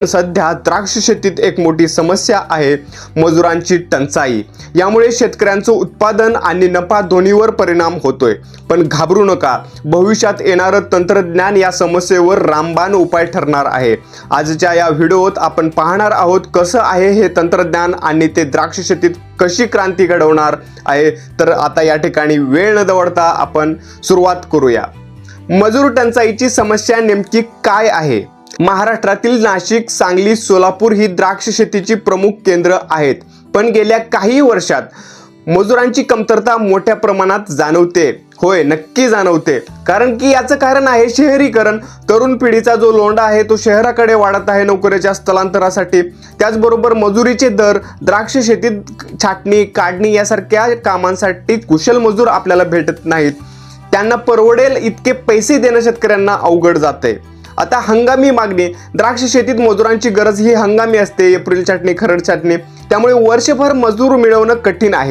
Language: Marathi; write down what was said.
सध्या द्राक्ष शेतीत एक मोठी समस्या आहे, मजुरांची टंचाई। यामुळे शेतकऱ्यांचं उत्पादन आणि नफा दोन्हीवर परिणाम होतोय। पण घाबरू नका, भविष्यात येणारं तंत्रज्ञान या समस्येवर रामबाण उपाय ठरणार आहे। आजच्या या व्हिडिओत आपण पाहणार आहोत कसं आहे हे तंत्रज्ञान आणि ते द्राक्ष शेतीत कशी क्रांती घडवणार आहे। तर आता या ठिकाणी वेळ न दवडता आपण सुरुवात करूया। मजूर टंचाईची समस्या नेमकी काय आहे? महाराष्ट्रातील नाशिक, सांगली, सोलापूर ही द्राक्ष शेतीची प्रमुख केंद्र आहेत। पण गेल्या काही वर्षात मजुरांची कमतरता मोठ्या प्रमाणात जाणवते। होय, नक्की जाणवते। कारण की याचं कारण आहे शहरीकरण। तरुण पिढीचा जो लोंढा आहे तो शहराकडे वाढत आहे नोकरीच्या स्थलांतरासाठी। त्याचबरोबर मजुरीचे दर, द्राक्ष शेतीत छाटणी, काढणी यासारख्या कामांसाठी कुशल मजूर आपल्याला भेटत नाहीत। त्यांना परवडेल इतके पैसे देणं शेतकऱ्यांना अवघड जाते। आता हंगामी मागणी, द्राक्ष शेतीत मजुरांची गरज ही हंगामी असते, एप्रिल छाटणी, खरड छाटणी। त्यामुळे वर्षभर मजूर मिळवणं कठीण आहे।